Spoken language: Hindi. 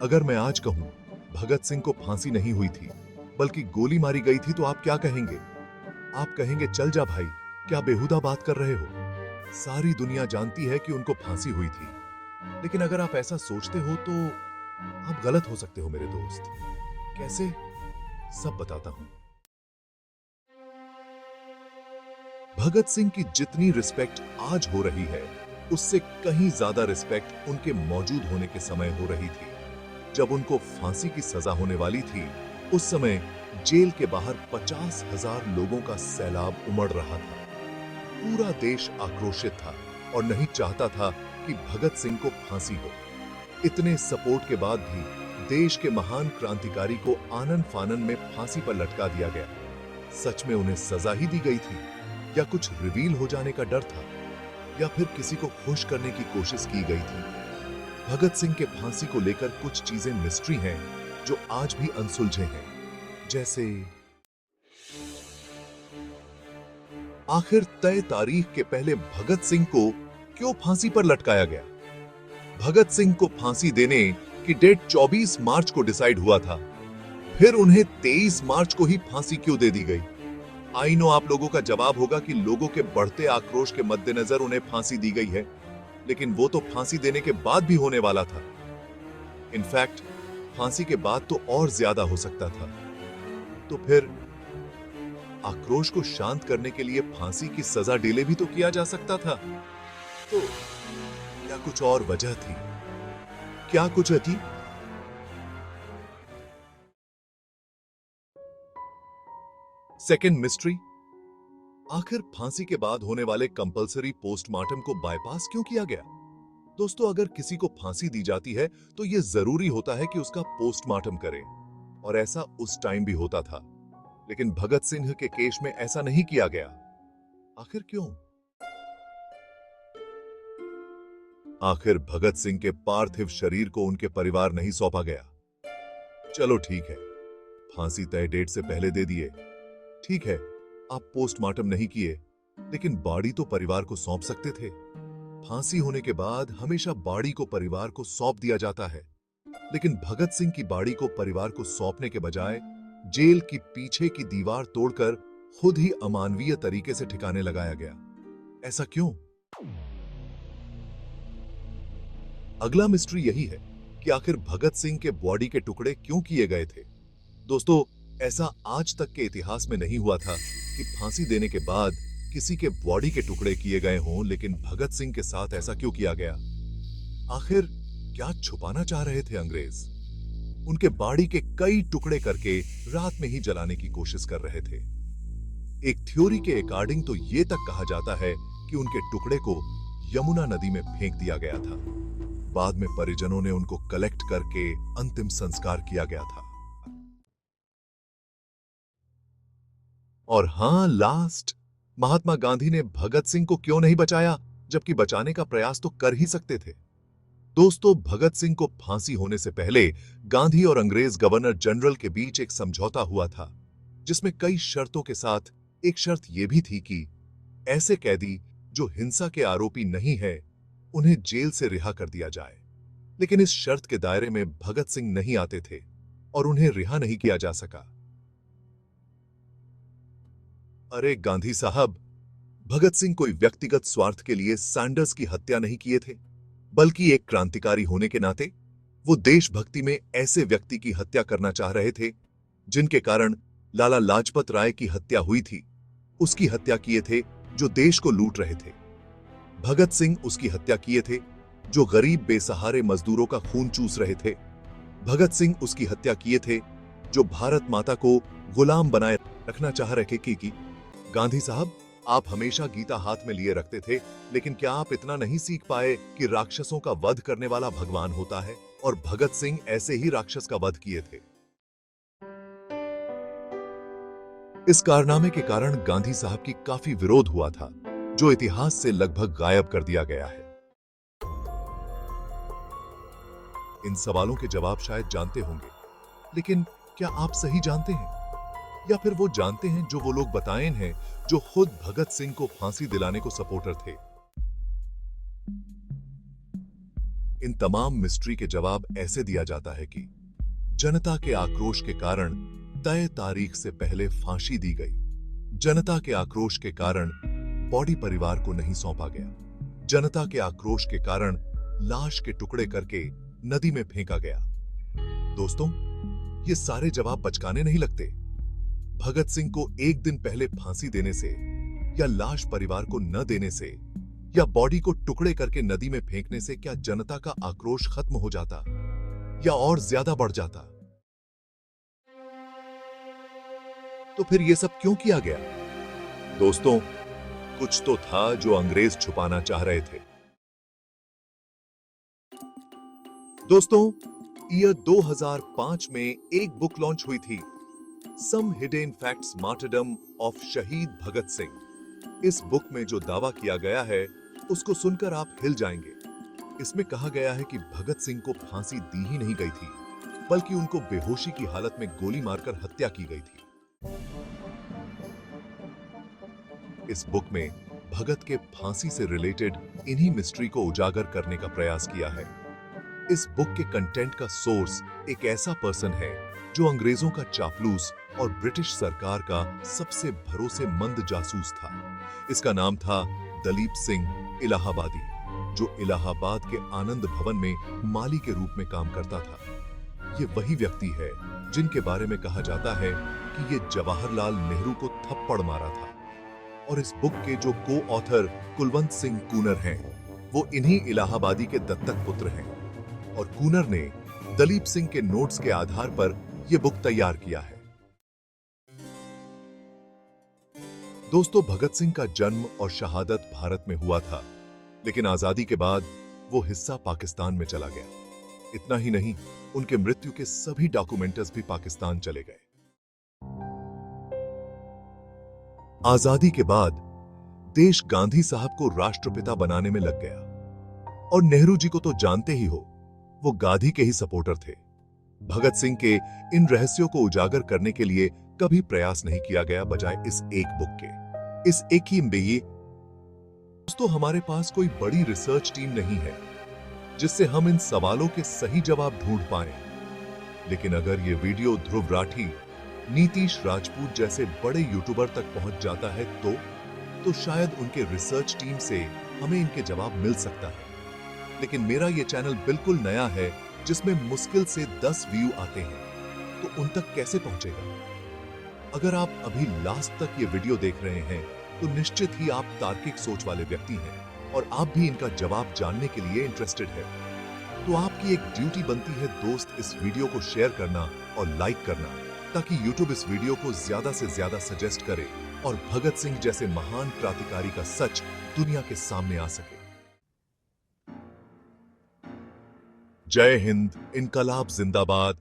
अगर मैं आज कहूं भगत सिंह को फांसी नहीं हुई थी बल्कि गोली मारी गई थी तो आप क्या कहेंगे? आप कहेंगे चल जा भाई, क्या बेहुदा बात कर रहे हो। सारी दुनिया जानती है कि उनको फांसी हुई थी। लेकिन अगर आप ऐसा सोचते हो तो आप गलत हो सकते हो मेरे दोस्त। कैसे? सब बताता हूं। भगत सिंह की जितनी रिस्पेक्ट आज हो रही है उससे कहीं ज्यादा रिस्पेक्ट उनके मौजूद होने के समय हो रही थी। जब उनको फांसी की सजा होने वाली थी उस समय जेल के बाहर 50,000 लोगों का सैलाब उमड़ रहा था। पूरा देश आक्रोशित था और नहीं चाहता था कि भगत सिंह को फांसी हो। इतने सपोर्ट के बाद भी देश के महान क्रांतिकारी को आनन फानन में फांसी पर लटका दिया गया। सच में उन्हें सजा ही दी गई थी या कुछ रिवील हो जाने का डर था या फिर किसी को खुश करने की कोशिश की गई थी? भगत सिंह के फांसी को लेकर कुछ चीजें मिस्ट्री हैं जो आज भी अनसुलझे हैं। जैसे आखिर तय तारीख के पहले भगत सिंह को क्यों फांसी पर लटकाया गया? भगत सिंह को फांसी देने की डेट 24 मार्च को डिसाइड हुआ था, फिर उन्हें 23 मार्च को ही फांसी क्यों दे दी गई? आई नो आप लोगों का जवाब होगा कि लोगों के बढ़ते आक्रोश के मद्देनजर उन्हें फांसी दी गई है, लेकिन वो तो फांसी देने के बाद भी होने वाला था। इनफैक्ट फांसी के बाद तो और ज्यादा हो सकता था। तो फिर आक्रोश को शांत करने के लिए फांसी की सजा डिले भी तो किया जा सकता था। तो क्या कुछ और वजह थी? क्या कुछ थी? सेकेंड मिस्ट्री, आखिर फांसी के बाद होने वाले कंपलसरी पोस्टमार्टम को बाईपास क्यों किया गया? दोस्तों, अगर किसी को फांसी दी जाती है तो यह जरूरी होता है कि उसका पोस्टमार्टम करें, और ऐसा उस टाइम भी होता था। लेकिन भगत सिंह के केस में ऐसा नहीं किया गया। आखिर क्यों? आखिर भगत सिंह के पार्थिव शरीर को उनके परिवार नहीं सौंपा गया। चलो ठीक है, फांसी तय डेट से पहले दे दिए, ठीक है। आप पोस्टमार्टम नहीं किए, लेकिन बॉडी तो परिवार को सौंप सकते थे। फांसी होने के बाद हमेशा बॉडी को परिवार को सौंप दिया जाता है, लेकिन भगत सिंह की बॉडी को परिवार को सौंपने के बजाय जेल की पीछे की दीवार तोड़कर खुद ही अमानवीय तरीके से ठिकाने लगाया गया। ऐसा क्यों? अगला मिस्ट्री यही है कि आखिर भगत सिंह के बॉडी के टुकड़े क्यों किए गए थे। दोस्तों, ऐसा आज तक के इतिहास में नहीं हुआ था कि फांसी देने के बाद किसी के बॉडी के टुकड़े किए गए हों, लेकिन भगत सिंह के साथ ऐसा क्यों किया गया? आखिर क्या छुपाना चाह रहे थे अंग्रेज? उनके बॉडी के कई टुकड़े करके रात में ही जलाने की कोशिश कर रहे थे। एक थ्योरी के अकॉर्डिंग तो यह तक कहा जाता है कि उनके टुकड़े को यमुना नदी में फेंक दिया गया था। बाद में परिजनों ने उनको कलेक्ट करके अंतिम संस्कार किया गया था। और हां, लास्ट, महात्मा गांधी ने भगत सिंह को क्यों नहीं बचाया, जबकि बचाने का प्रयास तो कर ही सकते थे? दोस्तों, भगत सिंह को फांसी होने से पहले गांधी और अंग्रेज गवर्नर जनरल के बीच एक समझौता हुआ था, जिसमें कई शर्तों के साथ एक शर्त यह भी थी कि ऐसे कैदी जो हिंसा के आरोपी नहीं है, उन्हें जेल से रिहा कर दिया जाए। लेकिन इस शर्त के दायरे में भगत सिंह नहीं आते थे और उन्हें रिहा नहीं किया जा सका। अरे गांधी साहब, भगत सिंह कोई व्यक्तिगत स्वार्थ के लिए सैंडर्स की हत्या नहीं किए थे, बल्कि एक क्रांतिकारी होने के नाते वो देशभक्ति में ऐसे व्यक्ति की हत्या करना चाह रहे थे जिनके कारण लाला लाजपत राय की हत्या हुई थी। उसकी हत्या किए थे जो देश को लूट रहे थे। भगत सिंह उसकी हत्या किए थे जो गरीब बेसहारे मजदूरों का खून चूस रहे थे। भगत सिंह उसकी हत्या किए थे जो भारत माता को गुलाम बनाए रखना चाह रहे की। गांधी साहब, आप हमेशा गीता हाथ में लिए रखते थे, लेकिन क्या आप इतना नहीं सीख पाए कि राक्षसों का वध करने वाला भगवान होता है? और भगत सिंह ऐसे ही राक्षस का वध किए थे। इस कारनामे के कारण गांधी साहब की काफी विरोध हुआ था, जो इतिहास से लगभग गायब कर दिया गया है। इन सवालों के जवाब शायद जानते होंगे, लेकिन क्या आप सही जानते हैं, या फिर वो जानते हैं जो वो लोग बताए हैं जो खुद भगत सिंह को फांसी दिलाने को सपोर्टर थे? इन तमाम मिस्ट्री के जवाब ऐसे दिया जाता है कि जनता के आक्रोश के कारण तय तारीख से पहले फांसी दी गई। जनता के आक्रोश के कारण बॉडी परिवार को नहीं सौंपा गया। जनता के आक्रोश के कारण लाश के टुकड़े करके नदी में फेंका गया। दोस्तों, ये सारे जवाब बचकाने नहीं लगते। भगत सिंह को एक दिन पहले फांसी देने से या लाश परिवार को न देने से या बॉडी को टुकड़े करके नदी में फेंकने से क्या जनता का आक्रोश खत्म हो जाता या और ज्यादा बढ़ जाता? तो फिर यह सब क्यों किया गया? दोस्तों, कुछ तो था जो अंग्रेज छुपाना चाह रहे थे। दोस्तों, ईयर 2005 में एक बुक लॉन्च हुई थी, some hidden facts martyrdom of शहीद भगत सिंह। इस बुक में जो दावा किया गया है उसको सुनकर आप हिल जाएंगे। इसमें कहा गया है कि भगत सिंह को फांसी दी ही नहीं गई थी, बल्कि उनको बेहोशी की हालत में गोली मारकर हत्या की गई थी। इस बुक में भगत के फांसी से रिलेटेड इन्हीं मिस्ट्री को उजागर करने का प्रयास किया है। इस बुक के कंटेंट का सोर्स एक ऐसा पर्सन है जो अंग्रेजों का चापलूस और ब्रिटिश सरकार का सबसे भरोसेमंद जासूस था। इसका नाम था दलीप सिंह इलाहाबादी, जो इलाहाबाद के आनंद भवन में माली के रूप में काम करता था। ये वही व्यक्ति है जिनके बारे में कहा जाता है कि ये जवाहरलाल नेहरू को थप्पड़ मारा था। और इस बुक के जो को ऑथर कुलवंत सिंह कूनर हैं, वो इन्हीं इलाहाबादी के दत्तक पुत्र हैं। और कूनर ने दलीप सिंह के नोट्स के आधार पर यह बुक तैयार किया है। दोस्तों, भगत सिंह का जन्म और शहादत भारत में हुआ था, लेकिन आजादी के बाद वो हिस्सा पाकिस्तान में चला गया। इतना ही नहीं, उनके मृत्यु के सभी डॉक्यूमेंट्स भी पाकिस्तान चले गए। आजादी के बाद देश गांधी साहब को राष्ट्रपिता बनाने में लग गया। और नेहरू जी को तो जानते ही हो, वो गांधी के ही सपोर्टर थे। भगत सिंह के इन रहस्यों को उजागर करने के लिए कभी प्रयास नहीं किया गया, बजाय इस एक बुक के, इस एक ही MBA। दोस्तों, हमारे पास कोई बड़ी रिसर्च टीम नहीं है जिससे हम इन सवालों के सही जवाब ढूंढ पाएं। लेकिन अगर ये वीडियो ध्रुव राठी, नीतीश राजपूत जैसे बड़े यूट्यूबर तक पहुंच जाता है तो शायद उनके रिसर्च टीम से हमें इनके जवाब मिल सकता है। लेकिन मेरा ये चैनल बिल्कुल नया है, जिसमें मुश्किल से 10 व्यू आते हैं, तो उन तक कैसे पहुंचेगा? अगर आप अभी लास्ट तक ये वीडियो देख रहे हैं तो निश्चित ही आप तार्किक सोच वाले व्यक्ति हैं और आप भी इनका जवाब जानने के लिए इंटरेस्टेड है। तो आपकी एक ड्यूटी बनती है दोस्त, इस वीडियो को शेयर करना और लाइक करना, ताकि YouTube इस वीडियो को ज्यादा से ज्यादा सजेस्ट करे और भगत सिंह जैसे महान क्रांतिकारी का सच दुनिया के सामने आ सके। जय हिंद, इनकलाब जिंदाबाद।